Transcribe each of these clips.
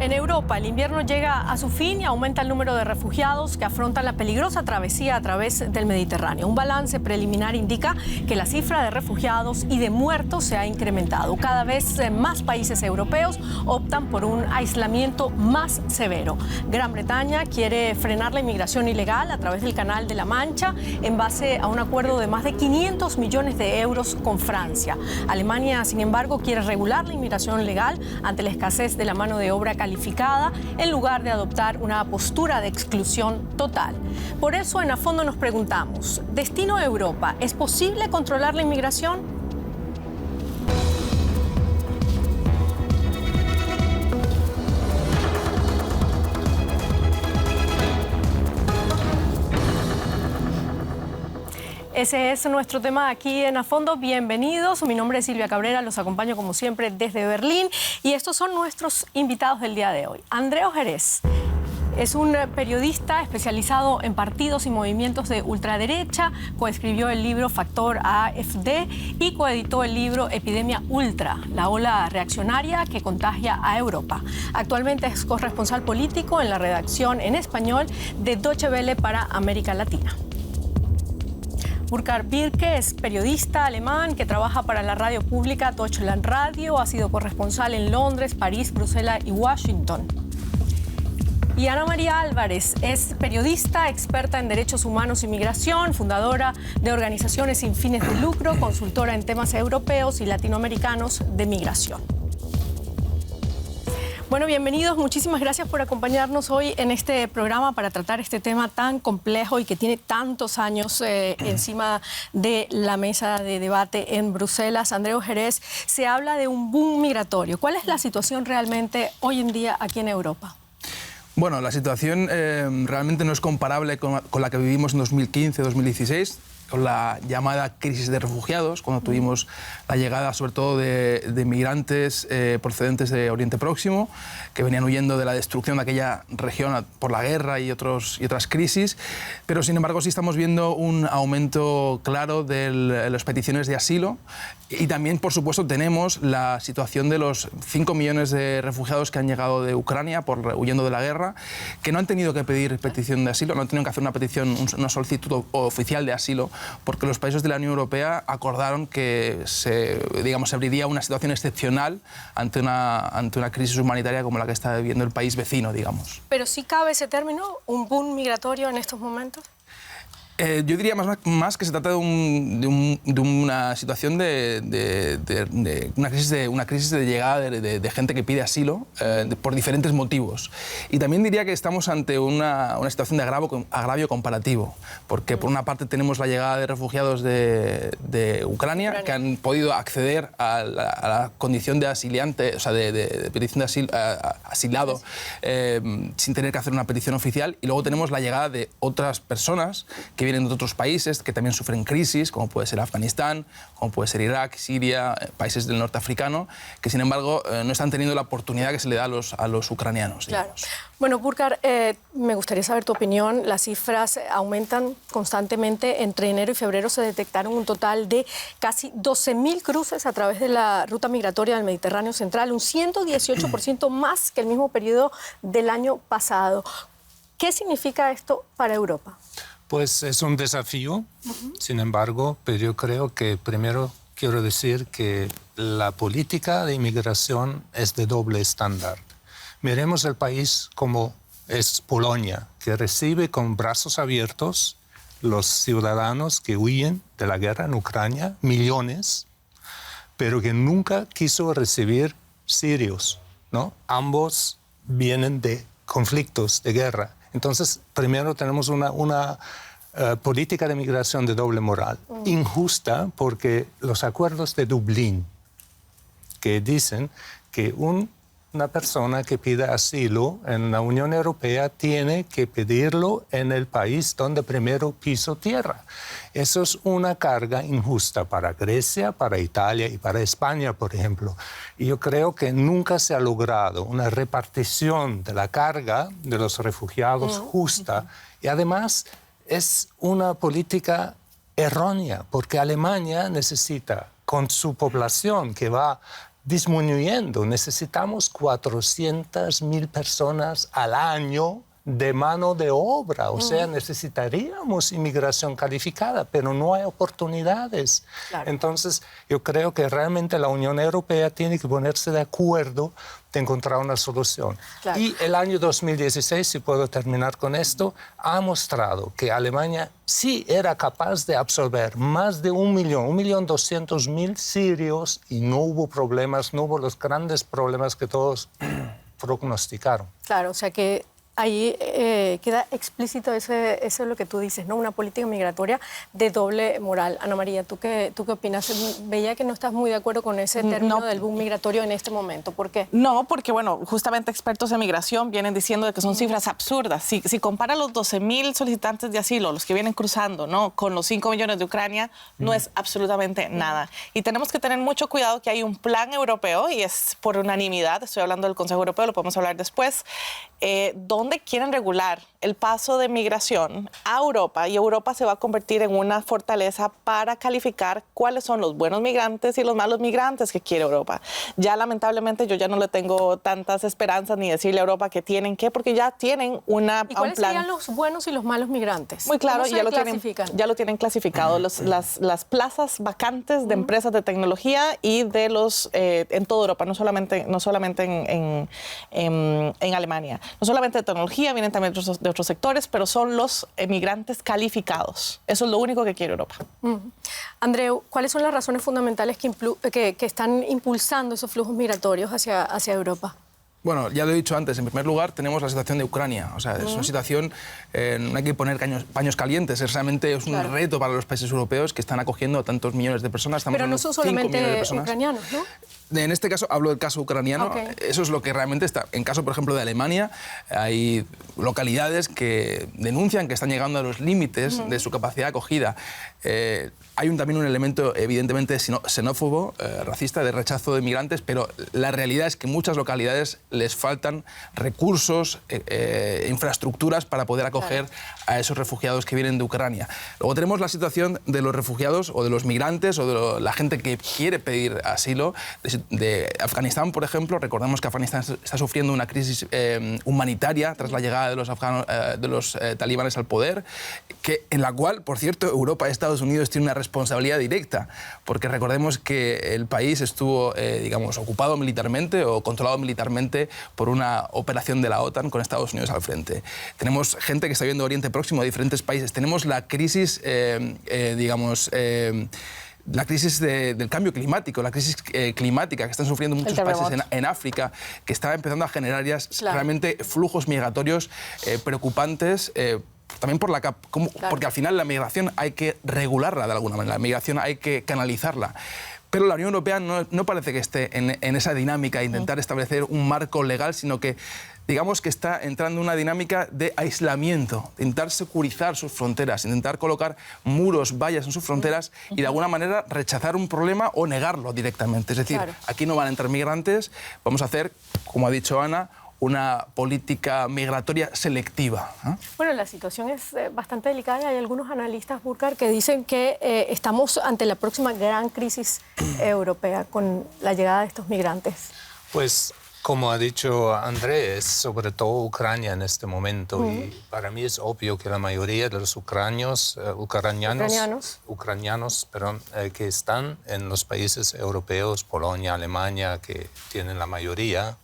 En Europa, el invierno llega a su fin y aumenta el número de refugiados que afrontan la peligrosa travesía a través del Mediterráneo. Un balance preliminar indica que la cifra de refugiados y de muertos se ha incrementado. Cada vez más países europeos optan por un aislamiento más severo. Gran Bretaña quiere frenar la inmigración ilegal a través del Canal de la Mancha en base a un acuerdo de más de 500 millones de euros con Francia. Alemania, sin embargo, quiere regular la inmigración legal ante la escasez de la mano de obra calificada en lugar de adoptar una postura de exclusión total. Por eso, en A Fondo nos preguntamos, ¿destino Europa? ¿Es posible controlar la inmigración? Ese es nuestro tema aquí en A Fondo. Bienvenidos. Mi nombre es Silvia Cabrera, los acompaño como siempre desde Berlín y estos son nuestros invitados del día de hoy. Andreu Gerez es un periodista especializado en partidos y movimientos de ultraderecha, coescribió el libro Factor AfD y coeditó el libro Epidemia Ultra, la ola reaccionaria que contagia a Europa. Actualmente es corresponsal político en la redacción en español de Deutsche Welle para América Latina. Burkhard Birke es periodista alemán que trabaja para la radio pública Deutschland Radio, ha sido corresponsal en Londres, París, Bruselas y Washington. Y Ana María Álvarez es periodista, experta en derechos humanos y migración, fundadora de organizaciones sin fines de lucro, consultora en temas europeos y latinoamericanos de migración. Bueno, bienvenidos. Muchísimas gracias por acompañarnos hoy en este programa para tratar este tema tan complejo y que tiene tantos años encima de la mesa de debate en Bruselas. Andreu Gerez, se habla de un boom migratorio. ¿Cuál es la situación realmente hoy en día aquí en Europa? Bueno, la situación realmente no es comparable con la que vivimos en 2015-2016, con la llamada crisis de refugiados, cuando tuvimos la llegada sobre todo de migrantes procedentes de Oriente Próximo, que venían huyendo de la destrucción de aquella región por la guerra y otras crisis, pero sin embargo sí estamos viendo un aumento claro de las peticiones de asilo y también, por supuesto, tenemos la situación de los 5 millones de refugiados que han llegado de Ucrania huyendo de la guerra, que no han tenido que pedir petición de asilo, no han tenido que hacer una petición, una solicitud oficial de asilo, porque los países de la Unión Europea acordaron que se abriría una situación excepcional ante una crisis humanitaria como la que está viviendo el país vecino, digamos. ¿Pero sí cabe ese término, un boom migratorio en estos momentos? Yo diría más que se trata de una situación de una crisis de llegada de gente que pide asilo por diferentes motivos. Y también diría que estamos ante una situación de agravio comparativo, porque por una parte tenemos la llegada de refugiados de Ucrania que han podido acceder a la condición de asiliante, o sea, de petición de asilado, sin tener que hacer una petición oficial. Y luego tenemos la llegada de otras personas que vienen de otros países que también sufren crisis, como puede ser Afganistán, como puede ser Irak, Siria, países del norte africano, que sin embargo no están teniendo la oportunidad que se le da a los ucranianos. Claro. Bueno, Burkhard, me gustaría saber tu opinión. Las cifras aumentan constantemente. Entre enero y febrero se detectaron un total de casi 12.000 cruces a través de la ruta migratoria del Mediterráneo Central, un 118% más que el mismo periodo del año pasado. ¿Qué significa esto para Europa? Pues es un desafío, sin embargo, pero yo creo que primero quiero decir que la política de inmigración es de doble estándar. Miremos el país como es Polonia, que recibe con brazos abiertos los ciudadanos que huyen de la guerra en Ucrania, millones, pero que nunca quiso recibir sirios, ¿no? Ambos vienen de conflictos, de guerra. Entonces, primero tenemos una política de migración de doble moral, injusta, porque los acuerdos de Dublín, que dicen que una persona que pide asilo en la Unión Europea tiene que pedirlo en el país donde primero pisó tierra. Eso es una carga injusta para Grecia, para Italia y para España, por ejemplo. Y yo creo que nunca se ha logrado una repartición de la carga de los refugiados justa. Y además es una política errónea, porque Alemania necesita, con su población que va disminuyendo. Necesitamos 400.000 personas al año de mano de obra, o sea, necesitaríamos inmigración calificada, pero no hay oportunidades. Claro. Entonces, yo creo que realmente la Unión Europea tiene que ponerse de acuerdo de encontrar una solución. Claro. Y el año 2016, si puedo terminar con esto, ha mostrado que Alemania sí era capaz de absorber más de 1.200.000 sirios y no hubo problemas, no hubo los grandes problemas que todos prognosticaron. Claro, o sea que ahí queda explícito eso es lo que tú dices, ¿no? Una política migratoria de doble moral. Ana María, ¿tú qué opinas? Veía que no estás muy de acuerdo con ese término del boom migratorio en este momento. ¿Por qué? No, porque, bueno, justamente expertos en migración vienen diciendo de que son cifras absurdas. Si compara los 12.000 solicitantes de asilo, los que vienen cruzando, ¿no?, con los 5 millones de Ucrania, no es absolutamente nada. Y tenemos que tener mucho cuidado que hay un plan europeo, y es por unanimidad, estoy hablando del Consejo Europeo, lo podemos hablar después, donde quieren regular el paso de migración a Europa, y Europa se va a convertir en una fortaleza para calificar cuáles son los buenos migrantes y los malos migrantes que quiere Europa. Ya lamentablemente yo ya no le tengo tantas esperanzas ni decirle a Europa que tienen que, porque ya tienen una, ¿Y cuáles serían los buenos y los malos migrantes? Muy claro, ya lo tienen clasificado. Las plazas vacantes de empresas de tecnología y de los en toda Europa, no solamente en Alemania. No solamente de tecnología, vienen también de otros sectores, pero son los migrantes calificados. Eso es lo único que quiere Europa. Andreu, ¿cuáles son las razones fundamentales que están impulsando esos flujos migratorios hacia Europa? Bueno, ya lo he dicho antes, en primer lugar tenemos la situación de Ucrania. O sea, es una situación, no hay que poner paños calientes, realmente es un reto para los países europeos que están acogiendo a tantos millones de personas. Pero no son solamente ucranianos, ¿no? En este caso, hablo del caso ucraniano, eso es lo que realmente está. En caso, por ejemplo, de Alemania, hay localidades que denuncian que están llegando a los límites de su capacidad de acogida. Hay también un elemento evidentemente xenófobo, racista, de rechazo de migrantes, pero la realidad es que en muchas localidades les faltan recursos, infraestructuras para poder acoger a esos refugiados que vienen de Ucrania. Luego tenemos la situación de los refugiados o de los migrantes o de la gente que quiere pedir asilo de Afganistán, por ejemplo. Recordemos que Afganistán está sufriendo una crisis humanitaria tras la llegada de los talibanes al poder, en la cual, por cierto, Europa y Estados Unidos tienen una responsabilidad directa, porque recordemos que el país estuvo, digamos, ocupado militarmente o controlado militarmente por una operación de la OTAN con Estados Unidos al frente. Tenemos gente que está viendo Oriente Próximo de diferentes países. Tenemos la crisis, la crisis del cambio climático, la crisis climática que están sufriendo muchos países en África, que está empezando a generar ya realmente flujos migratorios preocupantes, también porque al final la migración hay que regularla de alguna manera, la migración hay que canalizarla. Pero la Unión Europea no parece que esté en esa dinámica de intentar establecer un marco legal, sino que digamos que está entrando en una dinámica de aislamiento, de intentar securizar sus fronteras, intentar colocar muros, vallas en sus fronteras y de alguna manera rechazar un problema o negarlo directamente. Es decir, aquí no van a entrar migrantes, vamos a hacer, como ha dicho Ana, una política migratoria selectiva. Bueno, la situación es bastante delicada y hay algunos analistas, Burkhard, que dicen que estamos ante la próxima gran crisis europea con la llegada de estos migrantes. Pues, como ha dicho Andrés, sobre todo Ucrania en este momento, y para mí es obvio que la mayoría de los ucranianos que están en los países europeos, Polonia, Alemania, que tienen la mayoría,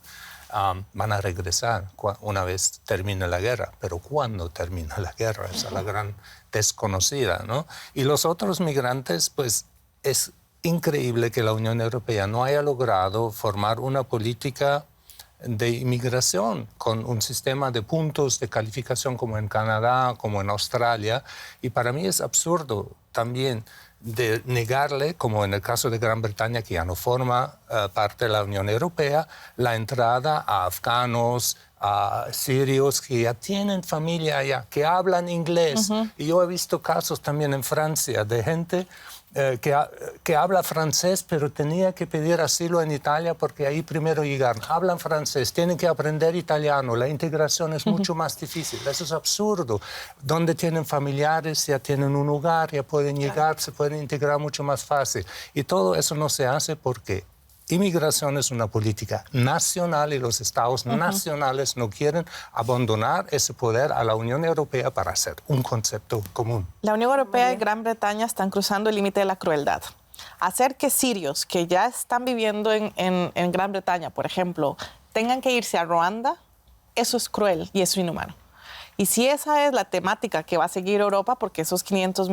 van a regresar una vez termine la guerra. Pero ¿cuándo termina la guerra? Esa es la gran desconocida, ¿no? Y los otros migrantes, pues es increíble que la Unión Europea no haya logrado formar una política de inmigración con un sistema de puntos de calificación como en Canadá, como en Australia. Y para mí es absurdo también de negarle, como en el caso de Gran Bretaña, que ya no forma parte de la Unión Europea, la entrada a afganos, a sirios que ya tienen familia allá, que hablan inglés. Y yo he visto casos también en Francia de gente que habla francés, pero tenía que pedir asilo en Italia porque ahí primero llegaron. Hablan francés, tienen que aprender italiano, la integración es mucho más difícil. Eso es absurdo. Donde tienen familiares, ya tienen un hogar, ya pueden llegar, se pueden integrar mucho más fácil. Y todo eso no se hace porque inmigración es una política nacional y los estados nacionales no quieren abandonar ese poder a la Unión Europea para hacer un concepto común. La Unión Europea y Gran Bretaña están cruzando el límite de la crueldad. Hacer que sirios que ya están viviendo en Gran Bretaña, por ejemplo, tengan que irse a Ruanda, eso es cruel y eso es inhumano. Y si esa es la temática que va a seguir Europa, porque esos 500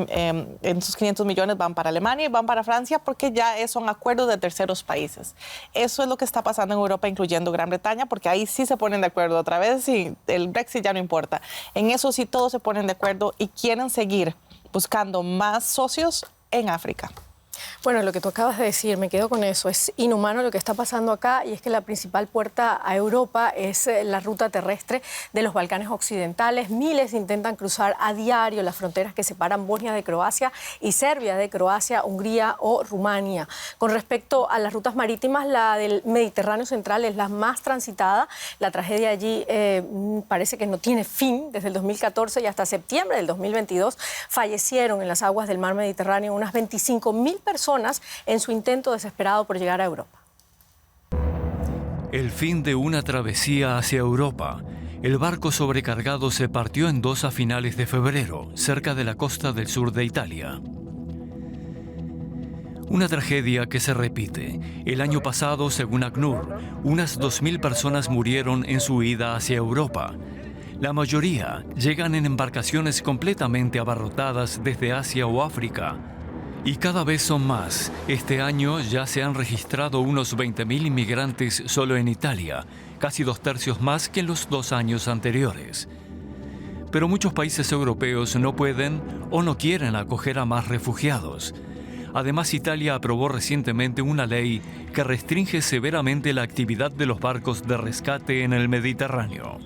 millones van para Alemania y van para Francia, porque ya son acuerdos de terceros países. Eso es lo que está pasando en Europa, incluyendo Gran Bretaña, porque ahí sí se ponen de acuerdo otra vez y el Brexit ya no importa. En eso sí todos se ponen de acuerdo y quieren seguir buscando más socios en África. Bueno, lo que tú acabas de decir, me quedo con eso. Es inhumano lo que está pasando acá y es que la principal puerta a Europa es la ruta terrestre de los Balcanes occidentales. Miles intentan cruzar a diario las fronteras que separan Bosnia de Croacia y Serbia de Croacia, Hungría o Rumania. Con respecto a las rutas marítimas, la del Mediterráneo central es la más transitada. La tragedia allí parece que no tiene fin. Desde el 2014 y hasta septiembre del 2022 fallecieron en las aguas del mar Mediterráneo unas 25.000 personas en su intento desesperado por llegar a Europa. El fin de una travesía hacia Europa. El barco sobrecargado se partió en dos a finales de febrero, cerca de la costa del sur de Italia. Una tragedia que se repite. El año pasado, según ACNUR, unas 2.000 personas murieron en su ida hacia Europa. La mayoría llegan en embarcaciones completamente abarrotadas desde Asia o África. Y cada vez son más. Este año ya se han registrado unos 20.000 inmigrantes solo en Italia, casi 2/3 más que en los 2 años anteriores. Pero muchos países europeos no pueden o no quieren acoger a más refugiados. Además, Italia aprobó recientemente una ley que restringe severamente la actividad de los barcos de rescate en el Mediterráneo.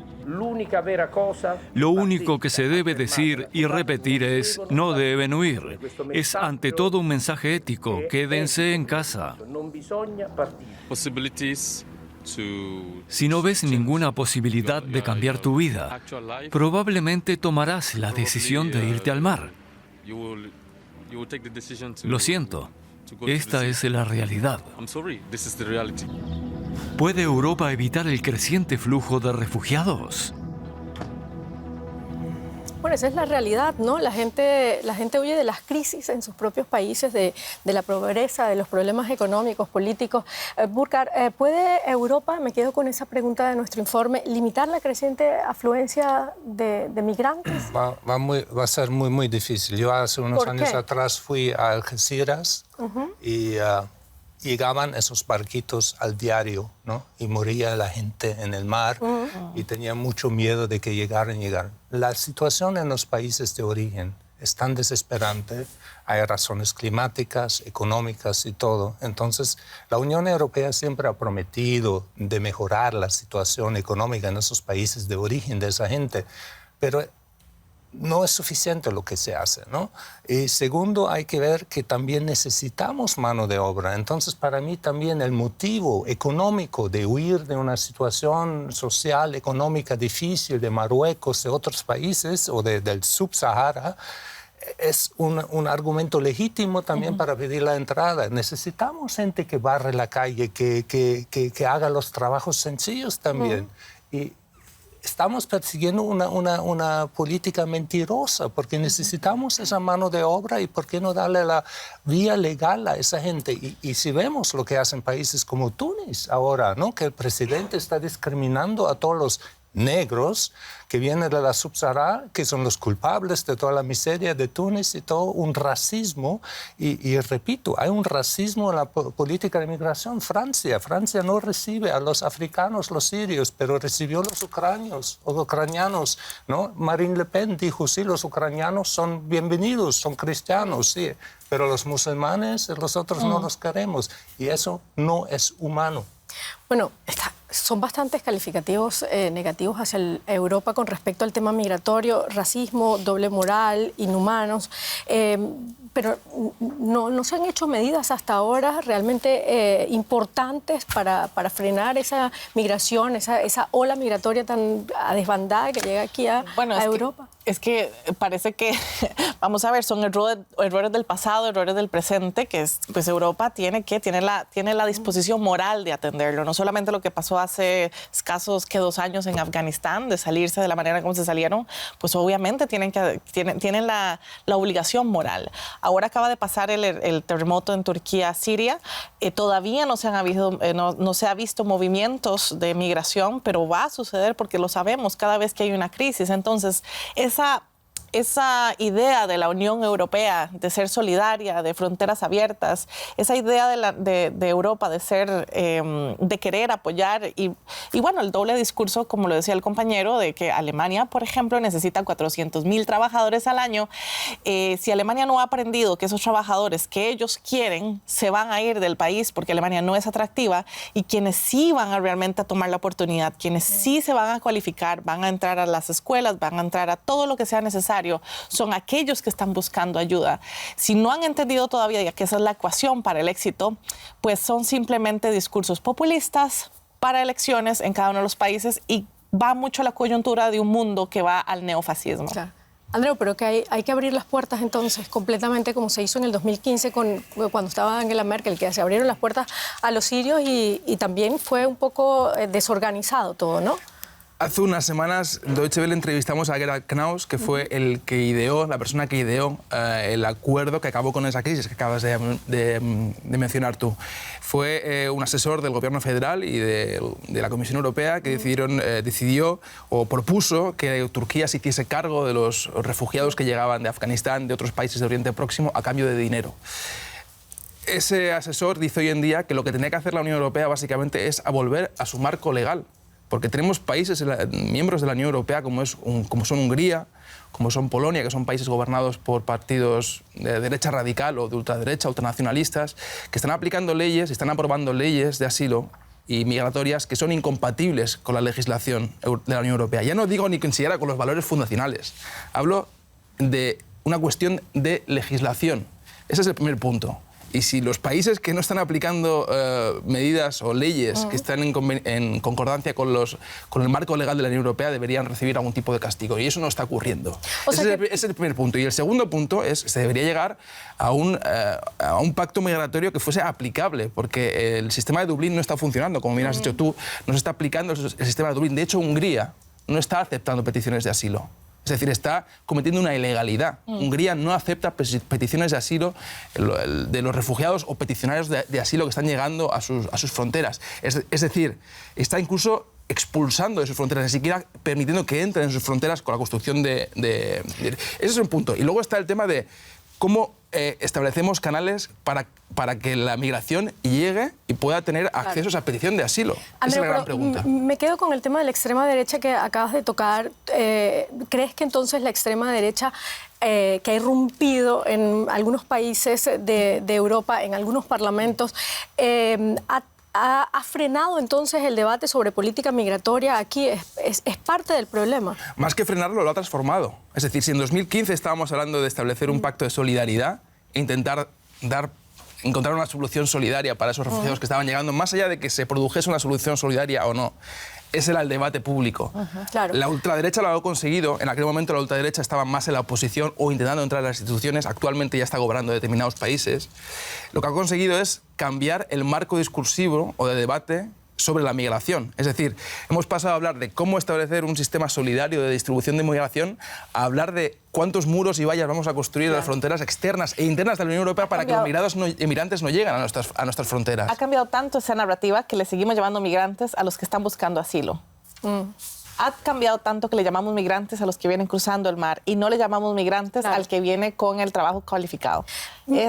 Lo único que se debe decir y repetir es: no deben huir. Es ante todo un mensaje ético: quédense en casa. Si no ves ninguna posibilidad de cambiar tu vida, probablemente tomarás la decisión de irte al mar. Lo siento, esta es la realidad. ¿Puede Europa evitar el creciente flujo de refugiados? Bueno, esa es la realidad, ¿no? La gente huye de las crisis en sus propios países, de la pobreza, de los problemas económicos, políticos. Burkhard, ¿puede Europa, me quedo con esa pregunta de nuestro informe, limitar la creciente afluencia de migrantes? Va a ser muy, muy difícil. Yo hace unos años atrás fui a Algeciras y llegaban esos barquitos al diario, ¿no? Y moría la gente en el mar y tenía mucho miedo de que llegaran. La situación en los países de origen es tan desesperante. Hay razones climáticas, económicas y todo. Entonces, la Unión Europea siempre ha prometido de mejorar la situación económica en esos países de origen de esa gente, pero no es suficiente lo que se hace, ¿no? Y segundo, hay que ver que también necesitamos mano de obra. Entonces, para mí también el motivo económico de huir de una situación social, económica difícil de Marruecos, de otros países o del Sub-Sahara, es un argumento legítimo también para pedir la entrada. Necesitamos gente que barre la calle, que haga los trabajos sencillos también. Y estamos persiguiendo una política mentirosa porque necesitamos esa mano de obra y por qué no darle la vía legal a esa gente. Y si vemos lo que hacen países como Túnez ahora, ¿no? Que el presidente está discriminando a todos los negros que vienen de la Sub-Sahara, que son los culpables de toda la miseria de Túnez y todo un racismo. Y repito, hay un racismo en la política de migración. Francia no recibe a los africanos, los sirios, pero recibió a los ucranianos, ¿no? Marine Le Pen dijo, sí, los ucranianos son bienvenidos, son cristianos, sí, pero los musulmanes, los otros no los queremos. Y eso no es humano. Bueno, son bastantes calificativos negativos hacia Europa con respecto al tema migratorio, racismo, doble moral, inhumanos, pero no se han hecho medidas hasta ahora realmente importantes para frenar esa migración, esa ola migratoria tan desbandada que llega aquí a Europa. Es que parece que, vamos a ver, son errores del pasado, errores del presente, que pues Europa tiene la disposición moral de atenderlo. No solamente lo que pasó hace escasos 2 años en Afganistán, de salirse de la manera como se salieron, pues obviamente tienen la obligación moral. Ahora acaba de pasar el terremoto en Turquía, Siria. Todavía no se ha visto movimientos de migración, pero va a suceder porque lo sabemos cada vez que hay una crisis. Entonces, esa idea de la Unión Europea, de ser solidaria, de fronteras abiertas, esa idea de Europa de querer apoyar y bueno, el doble discurso, como lo decía el compañero, de que Alemania, por ejemplo, necesita 400,000 trabajadores al año. Si Alemania no ha aprendido que esos trabajadores que ellos quieren se van a ir del país porque Alemania no es atractiva, y quienes sí van a realmente tomar la oportunidad, quienes sí se van a cualificar, van a entrar a las escuelas, van a entrar a todo lo que sea necesario, son aquellos que están buscando ayuda. Si no han entendido todavía que esa es la ecuación para el éxito, pues son simplemente discursos populistas para elecciones en cada uno de los países, y va mucho la coyuntura de un mundo que va al neofascismo. Claro. Andreu, pero que hay que abrir las puertas entonces completamente, como se hizo en el 2015 cuando estaba Angela Merkel, que se abrieron las puertas a los sirios y también fue un poco desorganizado todo, ¿no? Hace unas semanas en Deutsche Welle entrevistamos a Gerhard Knaus, que fue la persona que ideó el acuerdo que acabó con esa crisis que acabas de mencionar tú. Fue un asesor del gobierno federal y de la Comisión Europea que decidió o propuso que Turquía se hiciese cargo de los refugiados que llegaban de Afganistán, de otros países de Oriente Próximo, a cambio de dinero. Ese asesor dice hoy en día que lo que tenía que hacer la Unión Europea básicamente es volver a su marco legal. Porque tenemos países, miembros de la Unión Europea, como son Hungría, como son Polonia, que son países gobernados por partidos de derecha radical o de ultraderecha, ultranacionalistas, que están aplicando leyes y están aprobando leyes de asilo y migratorias que son incompatibles con la legislación de la Unión Europea. Ya no digo ni siquiera con los valores fundacionales. Hablo de una cuestión de legislación. Ese es el primer punto. Y si los países que no están aplicando medidas o leyes que están en concordancia con el marco legal de la Unión Europea deberían recibir algún tipo de castigo. Y eso no está ocurriendo. Ese es el primer punto. Y el segundo punto es que se debería llegar a un pacto migratorio que fuese aplicable, porque el sistema de Dublín no está funcionando. Como bien has dicho tú, no se está aplicando el sistema de Dublín. De hecho, Hungría no está aceptando peticiones de asilo. Es decir, está cometiendo una ilegalidad. Hungría no acepta peticiones de asilo de los refugiados o peticionarios de asilo que están llegando a sus fronteras. Es decir, está incluso expulsando de sus fronteras, ni siquiera permitiendo que entren en sus fronteras con la construcción Ese es un punto. Y luego está el tema de cómo establecemos canales para que la migración llegue y pueda tener acceso a esa petición de asilo. Andreu, esa es la gran pregunta. Me quedo con el tema de la extrema derecha que acabas de tocar. ¿Crees que entonces la extrema derecha que ha irrumpido en algunos países de Europa, en algunos parlamentos, ha frenado entonces el debate sobre política migratoria aquí? ¿Es parte del problema? Más que frenarlo, lo ha transformado. Es decir, si en 2015 estábamos hablando de establecer un pacto de solidaridad e intentar encontrar una solución solidaria para esos refugiados que estaban llegando, más allá de que se produjese una solución solidaria o no, ese era el debate público. Claro. La ultraderecha lo ha conseguido. En aquel momento la ultraderecha estaba más en la oposición o intentando entrar en las instituciones. Actualmente ya está gobernando determinados países. Lo que ha conseguido es cambiar el marco discursivo o de debate sobre la migración. Es decir, hemos pasado a hablar de cómo establecer un sistema solidario de distribución de migración a hablar de cuántos muros y vallas vamos a construir en las fronteras externas e internas de la Unión Europea para que los inmigrantes no lleguen a nuestras fronteras. Ha cambiado tanto esa narrativa que le seguimos llamando migrantes a los que están buscando asilo. Ha cambiado tanto que le llamamos migrantes a los que vienen cruzando el mar y no le llamamos migrantes al que viene con el trabajo cualificado.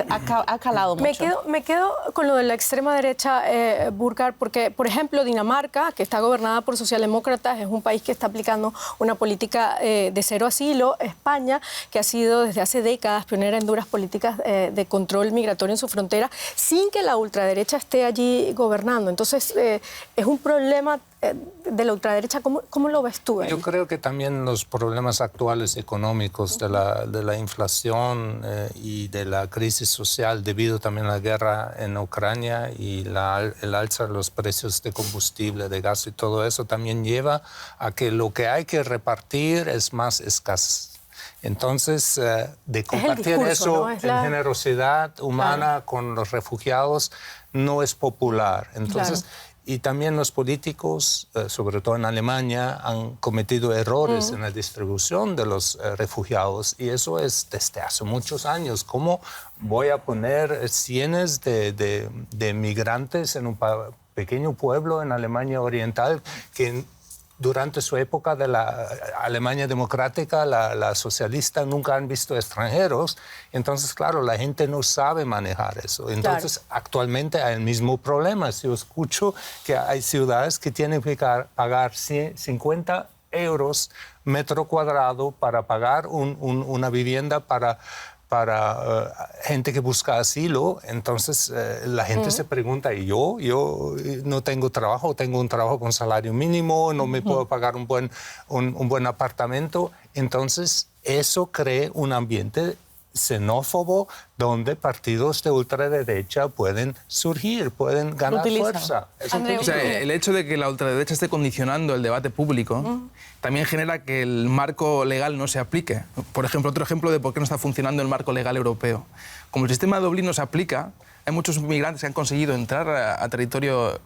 Ha calado mucho. Me quedo con lo de la extrema derecha, Burkhard, porque, por ejemplo, Dinamarca, que está gobernada por socialdemócratas, es un país que está aplicando una política de cero asilo. España, que ha sido desde hace décadas pionera en duras políticas de control migratorio en su frontera, sin que la ultraderecha esté allí gobernando. Entonces, es un problema de la ultraderecha. ¿Cómo lo ves tú? Yo creo que también los problemas actuales económicos de la inflación y de la crisis social debido también a la guerra en Ucrania y el alza de los precios de combustible, de gas y todo eso también lleva a que lo que hay que repartir es más escaso. Entonces, de compartir discurso, eso ¿no? Es en generosidad humana con los refugiados no es popular. Entonces, y también los políticos, sobre todo en Alemania, han cometido errores en la distribución de los refugiados, y eso es desde hace muchos años. ¿Cómo voy a poner cientos de migrantes en un pequeño pueblo en Alemania Oriental que durante su época de la Alemania democrática, la socialista, nunca han visto extranjeros? Entonces, claro, la gente no sabe manejar eso. Entonces, actualmente hay el mismo problema. Si yo escucho que hay ciudades que tienen que pagar 50 euros metro cuadrado para pagar una vivienda para gente que busca asilo, entonces la gente se pregunta, ¿y yo no tengo trabajo, tengo un trabajo con salario mínimo, no me puedo pagar un buen apartamento? Entonces eso crea un ambiente xenófobo donde partidos de ultraderecha pueden surgir, pueden ganar fuerza. O sea, el hecho de que la ultraderecha esté condicionando el debate público también genera que el marco legal no se aplique. Por ejemplo, otro ejemplo de por qué no está funcionando el marco legal europeo. Como el sistema de Dublín no se aplica, hay muchos inmigrantes que han conseguido entrar a territorio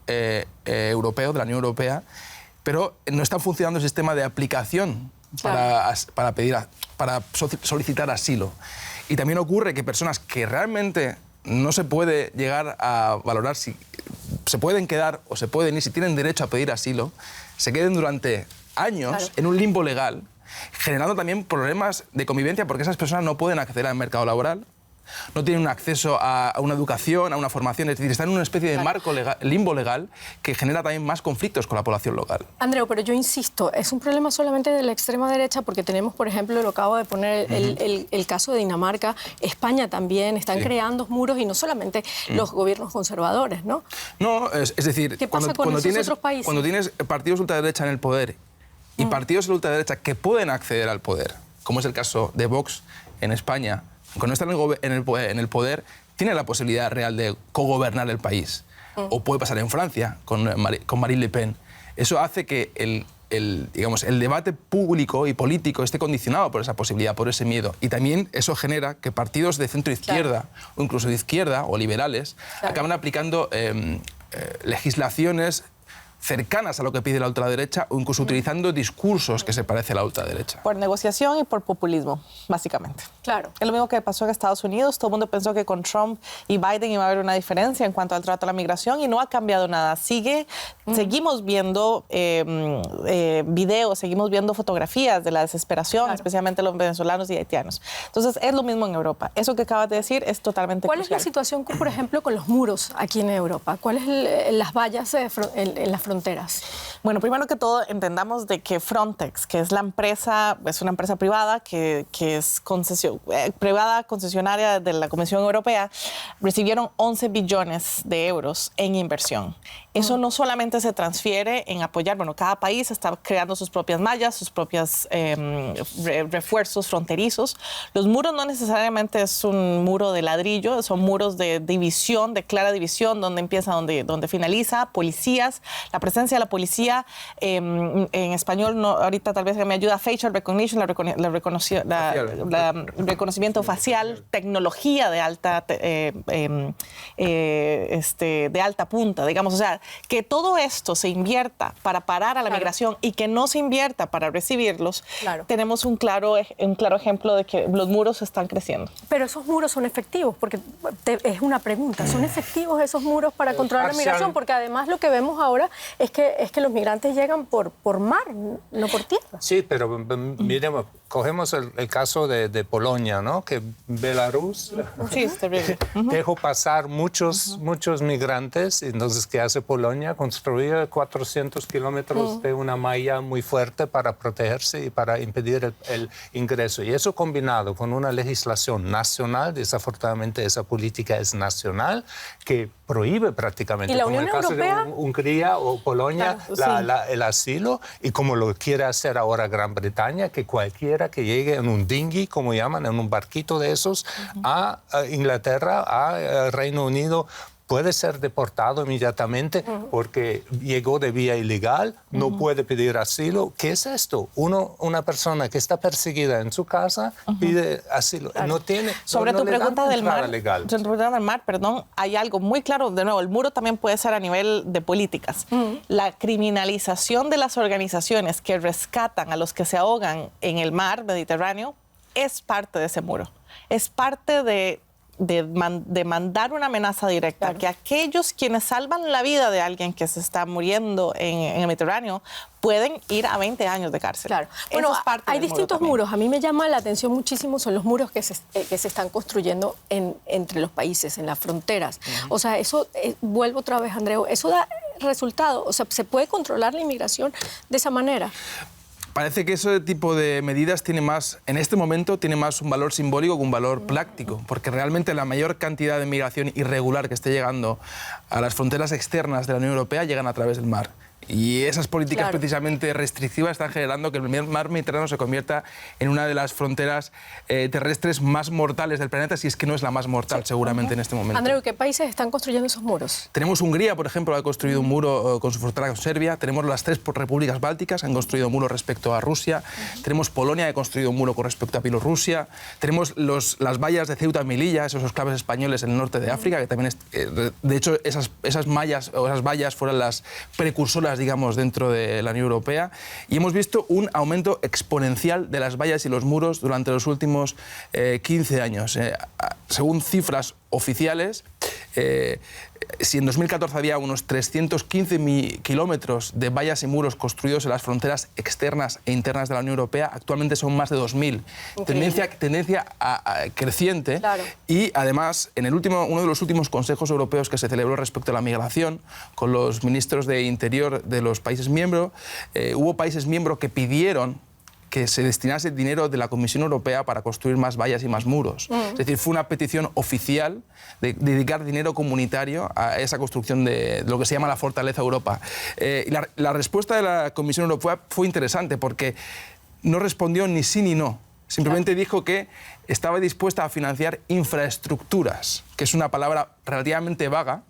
europeo, de la Unión Europea, pero no está funcionando el sistema de aplicación para solicitar asilo. Y también ocurre que personas que realmente no se puede llegar a valorar si se pueden quedar o se pueden ir, si tienen derecho a pedir asilo, se queden durante años en un limbo legal, generando también problemas de convivencia, porque esas personas no pueden acceder al mercado laboral, no tienen un acceso a una educación, a una formación, es decir, están en una especie de marco legal, limbo legal, que genera también más conflictos con la población local. Andreu, pero yo insisto, es un problema solamente de la extrema derecha, porque tenemos, por ejemplo, lo acabo de poner, el caso de Dinamarca, España también, están creando muros, y no solamente los gobiernos conservadores, ¿no? No, es decir, ¿qué pasa con esos otros países? Cuando tienes partidos ultraderecha en el poder y partidos de ultraderecha que pueden acceder al poder, como es el caso de Vox en España, cuando están en el poder, tiene la posibilidad real de cogobernar el país. O puede pasar en Francia con Marine Le Pen. Eso hace que el debate público y político esté condicionado por esa posibilidad, por ese miedo. Y también eso genera que partidos de centro-izquierda o incluso de izquierda o liberales acaban aplicando legislaciones cercanas a lo que pide la ultraderecha o incluso utilizando discursos que se parecen a la ultraderecha. Por negociación y por populismo, básicamente. Claro. Es lo mismo que pasó en Estados Unidos. Todo el mundo pensó que con Trump y Biden iba a haber una diferencia en cuanto al trato a la migración y no ha cambiado nada. Seguimos viendo videos, seguimos viendo fotografías de la desesperación, especialmente los venezolanos y haitianos. Entonces, es lo mismo en Europa. Eso que acabas de decir es totalmente ¿Cuál crucial. es la situación, por ejemplo, con los muros aquí en Europa? ¿Cuáles son las vallas en las fronteras? Bueno, primero que todo, entendamos de que Frontex, que es la empresa, es una empresa privada que es privada concesionaria de la Comisión Europea, recibieron 11 billones de euros en inversión. Eso no solamente se transfiere en apoyar, bueno, cada país está creando sus propias mallas, sus propios refuerzos fronterizos. Los muros no necesariamente es un muro de ladrillo, son muros de división, de clara división, donde empieza, donde finaliza, policías, la presencia de la policía, en español, no, ahorita tal vez me ayuda, facial recognition, reconocimiento facial, tecnología de alta punta, digamos, o sea, que todo esto se invierta para parar a la migración y que no se invierta para recibirlos, tenemos un claro ejemplo de que los muros están creciendo. Pero esos muros son efectivos, porque es una pregunta, ¿son efectivos esos muros para controlar la migración? Porque además lo que vemos ahora es que los migrantes llegan por mar, no por tierra. Sí, pero miremos, cogemos el caso de Polonia, ¿no? Que Belarus dejó pasar muchos migrantes. Entonces, ¿qué hace Polonia? Construir 400 kilómetros de una malla muy fuerte para protegerse y para impedir el ingreso. Y eso combinado con una legislación nacional, desafortunadamente esa política es nacional, que prohíbe prácticamente, ¿Y la como Unión el caso Europea? de Hungría o Polonia, el asilo, y como lo quiere hacer ahora Gran Bretaña, que cualquiera que llegue en un dinghy, como llaman, en un barquito de esos, a Inglaterra, a Reino Unido, puede ser deportado inmediatamente porque llegó de vía ilegal, no puede pedir asilo. ¿Qué es esto? Una persona que está perseguida en su casa pide asilo. Claro. No tiene, sobre no tu le pregunta dan del entrada mar, legal. sobre tu pregunta del mar, perdón, hay algo muy claro. De nuevo, el muro también puede ser a nivel de políticas. La criminalización de las organizaciones que rescatan a los que se ahogan en el mar Mediterráneo es parte de ese muro. Es parte de mandar una amenaza directa, que aquellos quienes salvan la vida de alguien que se está muriendo en el Mediterráneo pueden ir a 20 años de cárcel. Claro. Bueno, es parte hay del distintos muro muros. A mí me llama la atención muchísimo son los muros que se están construyendo entre los países, en las fronteras. O sea, eso, vuelvo otra vez, Andreu, eso da resultado. O sea, ¿se puede controlar la inmigración de esa manera? Parece que ese tipo de medidas tiene más, en este momento, tiene más un valor simbólico que un valor práctico, porque realmente la mayor cantidad de migración irregular que esté llegando a las fronteras externas de la Unión Europea llegan a través del mar. Y esas políticas precisamente restrictivas están generando que el mar Mediterráneo se convierta en una de las fronteras terrestres más mortales del planeta, si es que no es la más mortal seguramente en este momento. Andreu, ¿qué países están construyendo esos muros? Tenemos Hungría, por ejemplo, que ha construido un muro con su frontera con Serbia. Tenemos las 3 repúblicas bálticas que han construido un muro respecto a Rusia. Tenemos Polonia, que ha construido un muro con respecto a Bielorrusia. Tenemos las vallas de Ceuta y Melilla, esos esclavos españoles en el norte de África, que también de hecho esas mallas o esas vallas fueron las precursoras, digamos, dentro de la Unión Europea, y hemos visto un aumento exponencial de las vallas y los muros durante los últimos 15 años. Según cifras oficiales, si en 2014 había unos 315 kilómetros de vallas y muros construidos en las fronteras externas e internas de la Unión Europea, actualmente son más de 2.000. Tendencia creciente. Claro. Y además, en uno de los últimos consejos europeos que se celebró respecto a la migración, con los ministros de Interior de los países miembros, hubo países miembros que pidieron que se destinase dinero de la Comisión Europea para construir más vallas y más muros. Es decir, fue una petición oficial de dedicar dinero comunitario a esa construcción de lo que se llama la Fortaleza Europa. Y la respuesta de la Comisión Europea fue interesante porque no respondió ni sí ni no. Simplemente dijo que estaba dispuesta a financiar infraestructuras, que es una palabra relativamente vaga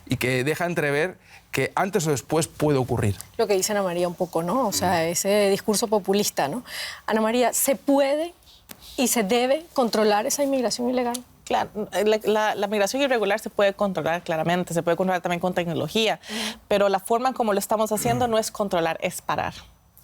y que deja entrever que antes o después puede ocurrir. Lo que dice Ana María un poco, ¿no? O sea, ese discurso populista, ¿no? Ana María, ¿se puede y se debe controlar esa inmigración ilegal? Claro, la migración irregular se puede controlar claramente, se puede controlar también con tecnología, pero la forma como lo estamos haciendo no es controlar, es parar.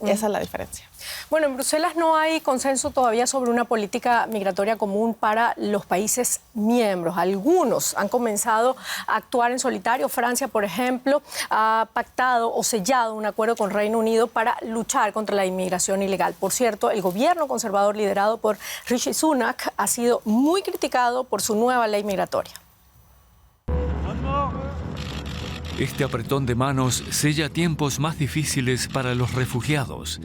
Esa es la diferencia. Bueno, en Bruselas no hay consenso todavía sobre una política migratoria común para los países miembros. Algunos han comenzado a actuar en solitario. Francia, por ejemplo, ha pactado o sellado un acuerdo con Reino Unido para luchar contra la inmigración ilegal. Por cierto, el gobierno conservador liderado por Rishi Sunak ha sido muy criticado por su nueva ley migratoria. Este apretón de manos sella tiempos más difíciles para los refugiados.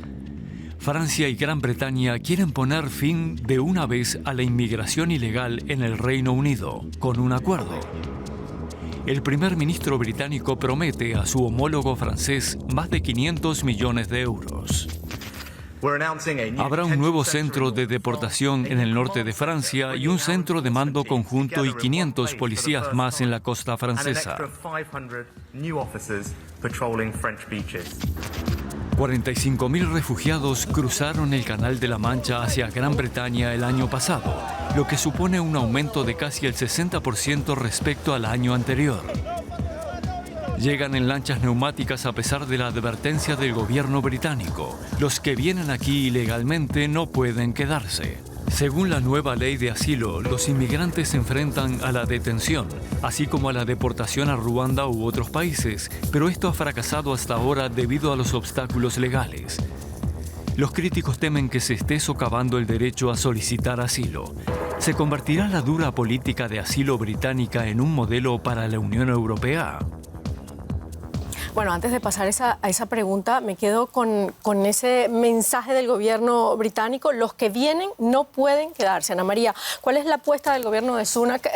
Francia y Gran Bretaña quieren poner fin de una vez a la inmigración ilegal en el Reino Unido, con un acuerdo. El primer ministro británico promete a su homólogo francés más de 500 millones de euros. Habrá un nuevo centro de deportación en el norte de Francia y un centro de mando conjunto y 500 policías más en la costa francesa. 45.000 refugiados cruzaron el Canal de la Mancha hacia Gran Bretaña el año pasado, lo que supone un aumento de casi el 60% respecto al año anterior. Llegan en lanchas neumáticas a pesar de la advertencia del gobierno británico. Los que vienen aquí ilegalmente no pueden quedarse. Según la nueva ley de asilo, los inmigrantes se enfrentan a la detención, así como a la deportación a Ruanda u otros países, pero esto ha fracasado hasta ahora debido a los obstáculos legales. Los críticos temen que se esté socavando el derecho a solicitar asilo. ¿Se convertirá la dura política de asilo británica en un modelo para la Unión Europea? Bueno, antes de pasar a esa pregunta, me quedo con ese mensaje del gobierno británico. Los que vienen no pueden quedarse. Ana María, ¿cuál es la apuesta del gobierno de Sunak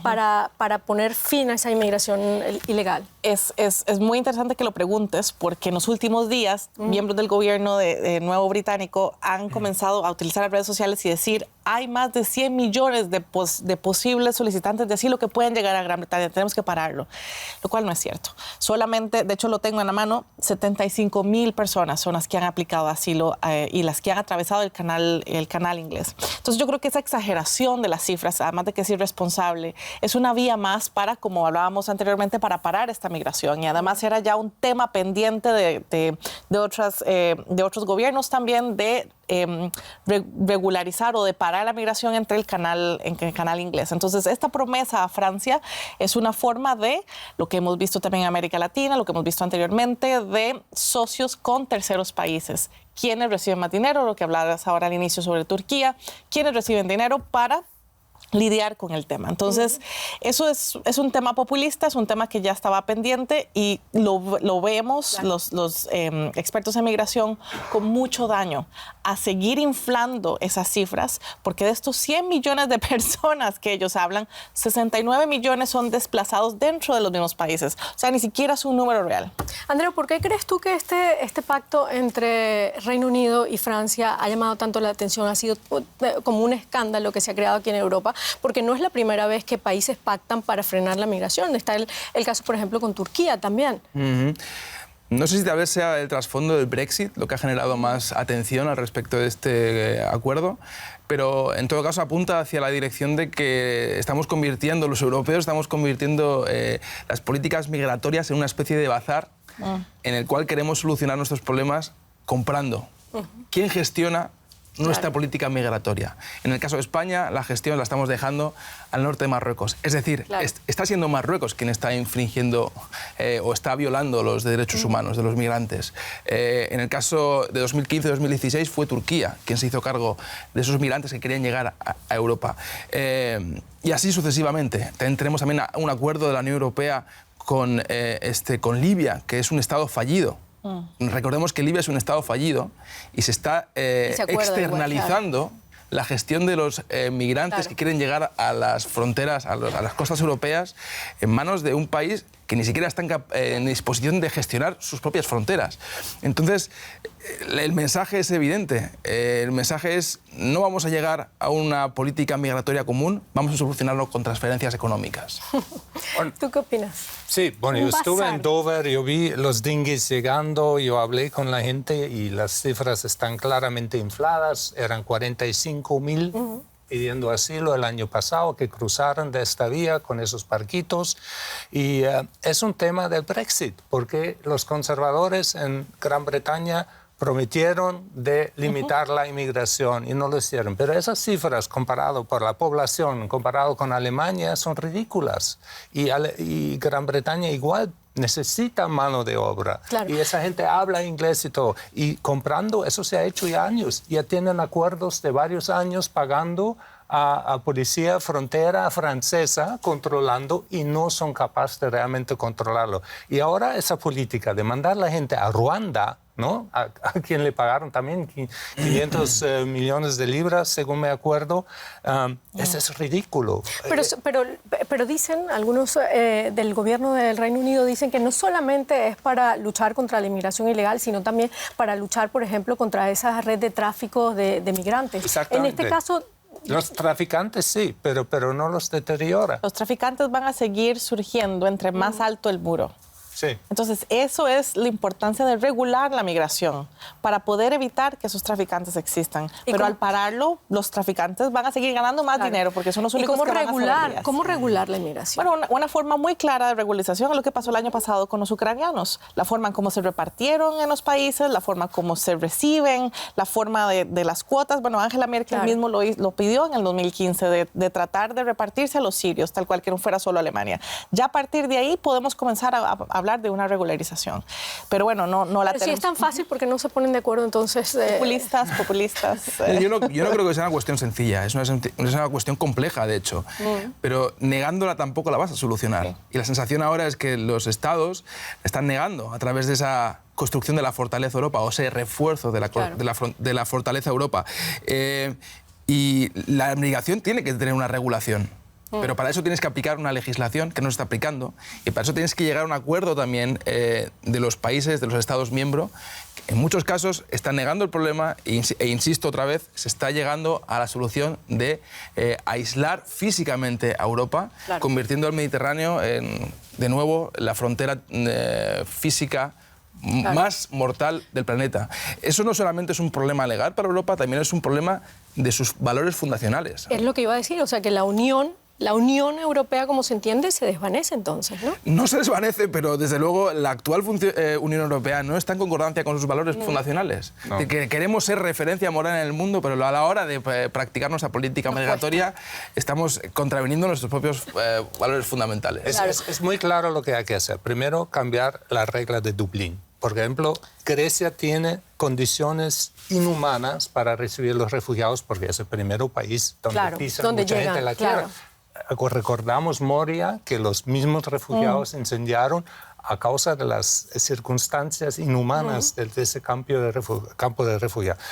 para poner fin a esa inmigración ilegal? Es muy interesante que lo preguntes porque en los últimos días miembros del gobierno de nuevo británico han comenzado a utilizar las redes sociales y decir hay más de 100 millones de posibles solicitantes de asilo que pueden llegar a Gran Bretaña. Tenemos que pararlo, lo cual no es cierto. Solamente, de hecho lo tengo en la mano, 75,000 personas son las que han aplicado asilo y las que han atravesado el canal inglés. Entonces yo creo que esa exageración de las cifras, además de que es irresponsable, es una vía más para, como hablábamos anteriormente, para parar esta migración. Y además era ya un tema pendiente de otros gobiernos también de regularizar o de parar la migración entre el canal inglés. Entonces, esta promesa a Francia es una forma de lo que hemos visto también en América Latina, lo que hemos visto anteriormente, de socios con terceros países. Quienes reciben más dinero, lo que hablabas ahora al inicio sobre Turquía, quienes reciben dinero para lidiar con el tema. Entonces, eso es un tema populista, es un tema que ya estaba pendiente y lo vemos los expertos en migración con mucho daño a seguir inflando esas cifras, porque de estos 100 millones de personas que ellos hablan, 69 millones son desplazados dentro de los mismos países. O sea, ni siquiera es un número real. Andrea, ¿por qué crees tú que este pacto entre Reino Unido y Francia ha llamado tanto la atención? Ha sido como un escándalo que se ha creado aquí en Europa, porque no es la primera vez que países pactan para frenar la migración. Está el caso, por ejemplo, con Turquía también. No sé si tal vez sea el trasfondo del Brexit lo que ha generado más atención al respecto de este acuerdo, pero en todo caso apunta hacia la dirección de que los europeos estamos convirtiendo las políticas migratorias en una especie de bazar en el cual queremos solucionar nuestros problemas comprando. ¿Quién gestiona nuestra política migratoria? En el caso de España, la gestión la estamos dejando al norte de Marruecos. Es decir, está siendo Marruecos quien está infringiendo o está violando los derechos humanos de los migrantes. En el caso de 2015-2016 fue Turquía quien se hizo cargo de esos migrantes que querían llegar a Europa. Y así sucesivamente. Tenemos también un acuerdo de la Unión Europea con Libia, que es un Estado fallido. Recordemos que Libia es un Estado fallido y se está externalizando la gestión de los migrantes que quieren llegar a las fronteras, a las costas europeas, en manos de un país que ni siquiera está en disposición de gestionar sus propias fronteras. Entonces, el mensaje es evidente. El mensaje es: no vamos a llegar a una política migratoria común, vamos a solucionarlo con transferencias económicas. ¿Tú qué opinas? Sí, bueno, yo estuve en Dover, yo vi los dinghies llegando, yo hablé con la gente y las cifras están claramente infladas. Eran 45,000 pidiendo asilo el año pasado que cruzaron de esta vía con esos barquitos. Y es un tema del Brexit, porque los conservadores en Gran Bretaña prometieron de limitar la inmigración y no lo hicieron. Pero esas cifras, comparado por la población, comparado con Alemania, son ridículas. Y Gran Bretaña igual necesita mano de obra. Claro. Y esa gente habla inglés y todo. Y comprando, eso se ha hecho ya años. Ya tienen acuerdos de varios años pagando a policía frontera francesa controlando y no son capaces de realmente controlarlo. Y ahora esa política de mandar a la gente a Ruanda, ¿no? A quien le pagaron también 500 millones de libras, según me acuerdo. Eso es ridículo. Pero dicen, algunos del gobierno del Reino Unido dicen que no solamente es para luchar contra la inmigración ilegal, sino también para luchar, por ejemplo, contra esa red de tráfico de migrantes. Exactamente. En este caso... Los traficantes sí, pero no los deteriora. Los traficantes van a seguir surgiendo entre más alto el muro. Sí. Entonces, eso es la importancia de regular la migración para poder evitar que esos traficantes existan. Pero al pararlo, los traficantes van a seguir ganando más dinero porque son los únicos que van a hacer días. ¿Cómo regular la inmigración? Bueno, una forma muy clara de regularización es lo que pasó el año pasado con los ucranianos. La forma en cómo se repartieron en los países, la forma en cómo se reciben, la forma de las cuotas. Bueno, Angela Merkel mismo lo pidió en el 2015 de tratar de repartirse a los sirios, tal cual que no fuera solo Alemania. Ya a partir de ahí podemos comenzar a hablar de una regularización. Pero bueno, no la tenemos. Si es tan fácil, ¿por qué no se ponen de acuerdo entonces? Populistas. Yo no creo que sea una cuestión sencilla, es una cuestión compleja, de hecho. Pero negándola tampoco la vas a solucionar. Sí. Y la sensación ahora es que los estados están negando a través de esa construcción de la fortaleza Europa o ese refuerzo de la fortaleza Europa. Y la migración tiene que tener una regulación. Pero para eso tienes que aplicar una legislación que no se está aplicando y para eso tienes que llegar a un acuerdo también de los países, de los Estados miembros. En muchos casos están negando el problema e insisto otra vez, se está llegando a la solución de aislar físicamente a Europa, convirtiendo el Mediterráneo en, de nuevo, la frontera física más mortal del planeta. Eso no solamente es un problema legal para Europa, también es un problema de sus valores fundacionales. Es lo que iba a decir, o sea que la Unión Europea, como se entiende, se desvanece entonces, ¿no? No se desvanece, pero desde luego la actual Unión Europea no está en concordancia con sus valores fundacionales. No. Que queremos ser referencia moral en el mundo, pero a la hora de practicar nuestra política migratoria estamos contraviniendo nuestros propios valores fundamentales. Es muy claro lo que hay que hacer. Primero, cambiar la regla de Dublín. Por ejemplo, Grecia tiene condiciones inhumanas para recibir los refugiados porque es el primer país donde pisa mucha gente en la tierra. Recordamos Moria, que los mismos refugiados incendiaron a causa de las circunstancias inhumanas de ese campo de refugiados.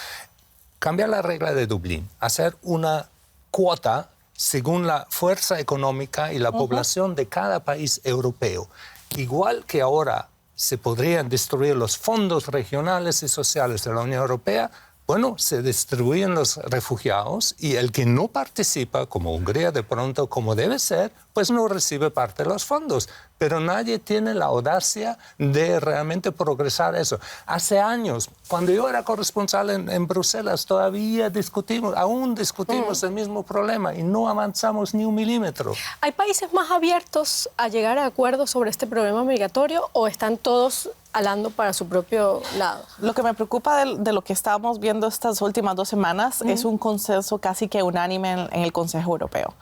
Cambiar la regla de Dublín, hacer una cuota según la fuerza económica y la población de cada país europeo. Igual que ahora se podrían destruir los fondos regionales y sociales de la Unión Europea, bueno, se distribuyen los refugiados y el que no participa, como Hungría de pronto, como debe ser, pues no recibe parte de los fondos. Pero nadie tiene la audacia de realmente progresar eso. Hace años, cuando yo era corresponsal en Bruselas, todavía aún discutimos el mismo problema y no avanzamos ni un milímetro. ¿Hay países más abiertos a llegar a acuerdos sobre este problema migratorio o están todos alando para su propio lado? Lo que me preocupa de lo que estábamos viendo estas últimas 2 semanas es un consenso casi que unánime en el Consejo Europeo.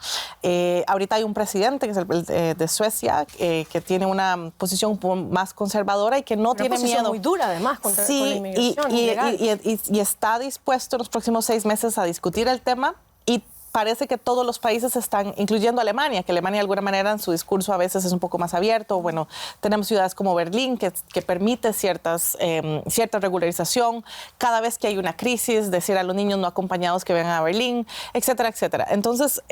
Ahorita hay un presidente, que es el de Suecia, que tiene una posición más conservadora y que no tiene miedo. Muy dura, además, con la inmigración y está dispuesto en los próximos 6 meses a discutir el tema y parece que todos los países están, incluyendo Alemania, que Alemania de alguna manera en su discurso a veces es un poco más abierto. Bueno, tenemos ciudades como Berlín que permite cierta regularización. Cada vez que hay una crisis, decir a los niños no acompañados que vengan a Berlín, etcétera, etcétera. Entonces,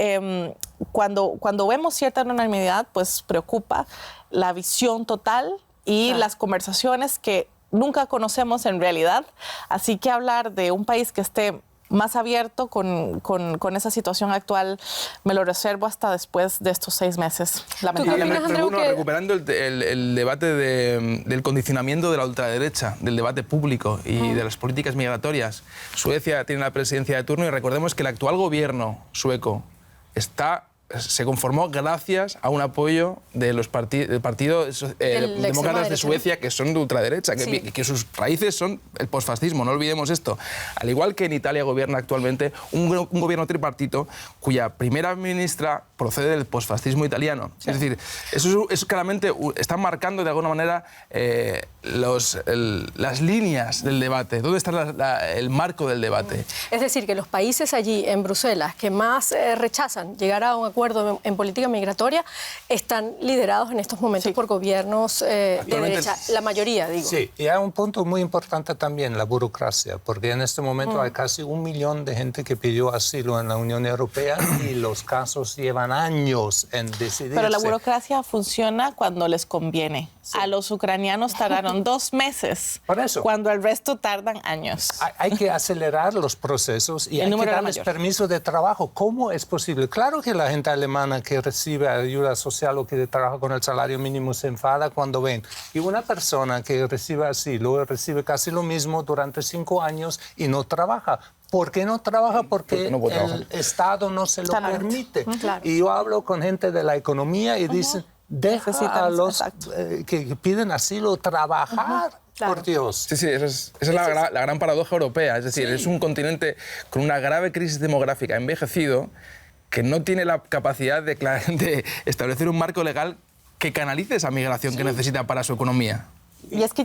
cuando vemos cierta unanimidad, pues preocupa la visión total y las conversaciones que nunca conocemos en realidad. Así que hablar de un país que esté más abierto con esa situación actual, me lo reservo hasta después de estos 6 meses, lamentablemente. Recuperando el debate del condicionamiento de la ultraderecha, del debate público y de las políticas migratorias. Suecia tiene la presidencia de turno y recordemos que el actual gobierno sueco se conformó gracias a un apoyo de los partidos demócratas de Suecia, que son de ultraderecha, que sus raíces son el posfascismo, no olvidemos esto. Al igual que en Italia gobierna actualmente un gobierno tripartito cuya primera ministra procede del posfascismo italiano. Sí. Es decir, eso claramente está marcando de alguna manera las líneas del debate, dónde está el marco del debate. Es decir, que los países allí en Bruselas que más rechazan llegar a un acuerdo en política migratoria están liderados en estos momentos por gobiernos de derecha, la mayoría, digo. Sí, y hay un punto muy importante también, la burocracia, porque en este momento hay casi 1 millón de gente que pidió asilo en la Unión Europea y los casos llevan años en decidirse. Pero la burocracia funciona cuando les conviene. Sí. A los ucranianos tardaron 2 meses, por eso, cuando el resto tardan años. Hay que acelerar los procesos y hay que darles permiso de trabajo. ¿Cómo es posible? Claro que la gente alemana que recibe ayuda social o que trabaja con el salario mínimo se enfada cuando ven. Y una persona que recibe asilo recibe casi lo mismo durante 5 años y no trabaja. ¿Por qué no trabaja? Porque el Estado no se lo permite. Y yo hablo con gente de la economía y dicen, deja a los que piden asilo trabajar. Por Dios. Sí, esa es la gran paradoja europea. Es decir, es un continente con una grave crisis demográfica, envejecido, que no tiene la capacidad de establecer un marco legal que canalice esa migración que necesita para su economía. Y es que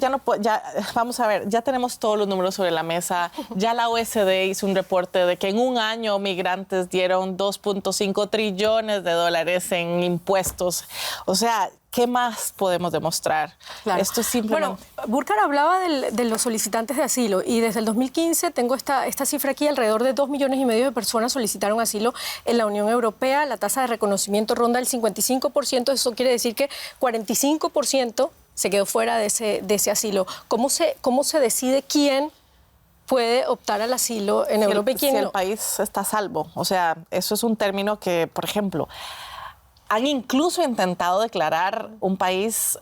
vamos a ver, ya tenemos todos los números sobre la mesa. Ya la OECD hizo un reporte de que en un año migrantes dieron 2.5 trillones de dólares en impuestos. O sea, ¿qué más podemos demostrar? Claro. Esto es simplemente... Bueno, Burkhard hablaba de los solicitantes de asilo y desde el 2015 tengo esta cifra aquí, alrededor de 2,5 millones de personas solicitaron asilo en la Unión Europea. La tasa de reconocimiento ronda el 55%, eso quiere decir que 45% se quedó fuera de ese asilo. ¿Cómo se decide quién puede optar al asilo en Europa y quién no? Si el país está a salvo. O sea, eso es un término que, por ejemplo, han incluso intentado declarar un país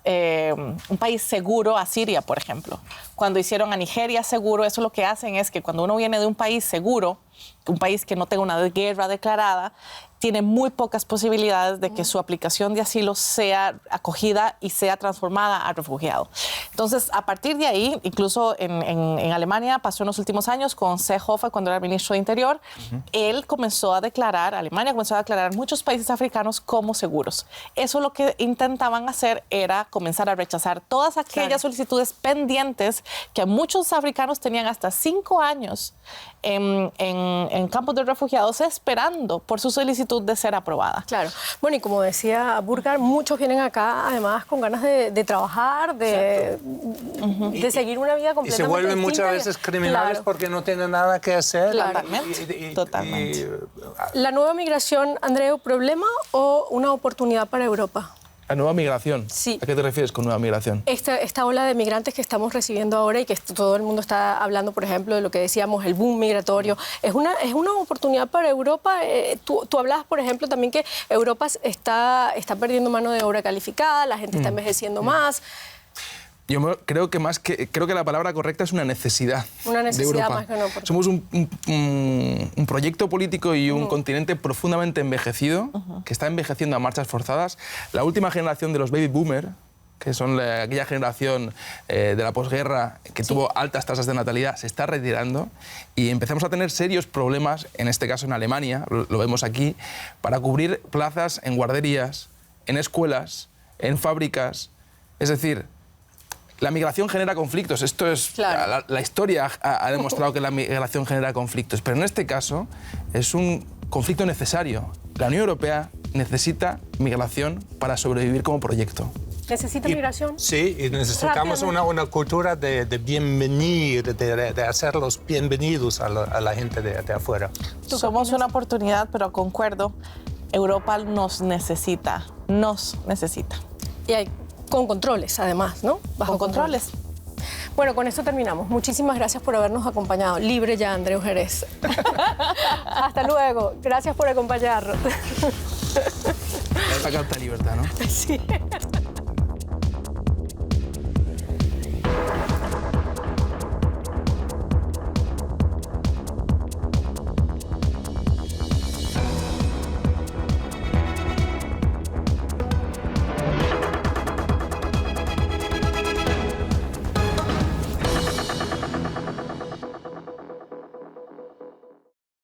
seguro a Siria, por ejemplo. Cuando hicieron a Nigeria seguro, eso lo que hacen es que cuando uno viene de un país seguro, un país que no tenga una guerra declarada, tiene muy pocas posibilidades de que su aplicación de asilo sea acogida y sea transformada a refugiado. Entonces, a partir de ahí, incluso en Alemania pasó en los últimos años con Seehofer, cuando era ministro de Interior, Alemania comenzó a declarar muchos países africanos como seguros. Eso lo que intentaban hacer era comenzar a rechazar todas aquellas solicitudes pendientes que muchos africanos tenían hasta 5 años en campos de refugiados esperando por su solicitud de ser aprobada. Claro. Bueno, y como decía Burkhard, muchos vienen acá además con ganas de trabajar, de seguir una vida completamente Y se vuelven distinta. muchas veces criminales, claro, porque no tienen nada que hacer. Claro. Totalmente. La nueva migración, Andreu, ¿problema o una oportunidad para Europa? ¿La nueva migración? Sí. ¿A qué te refieres con nueva migración? Esta ola de migrantes que estamos recibiendo ahora y que todo el mundo está hablando, por ejemplo, de lo que decíamos, el boom migratorio, ¿es una oportunidad para Europa? Tú hablabas, por ejemplo, también que Europa está perdiendo mano de obra calificada, la gente está envejeciendo más. Yo creo que la palabra correcta es una necesidad. Una necesidad de Europa. más que una oportunidad. Somos un proyecto político y un continente profundamente envejecido, que está envejeciendo a marchas forzadas. La última generación de los baby boomers, que son aquella generación de la posguerra que tuvo altas tasas de natalidad, se está retirando y empezamos a tener serios problemas, en este caso en Alemania, lo vemos aquí, para cubrir plazas en guarderías, en escuelas, en fábricas. Es decir, la migración genera conflictos. Esto es... Claro. La historia ha demostrado que la migración genera conflictos, pero en este caso es un conflicto necesario. La Unión Europea necesita migración para sobrevivir como proyecto. ¿Necesita migración? Sí, y necesitamos una cultura de bienvenir, de hacerlos bienvenidos a la gente de afuera. Somos una oportunidad, pero concuerdo, Europa nos necesita. Y hay con controles, además, ¿no? Bajo controles. Bueno, con esto terminamos. Muchísimas gracias por habernos acompañado. Libre ya, Andreu Jerez. Hasta luego. Gracias por acompañarnos. Esta carta de libertad, ¿no? Sí.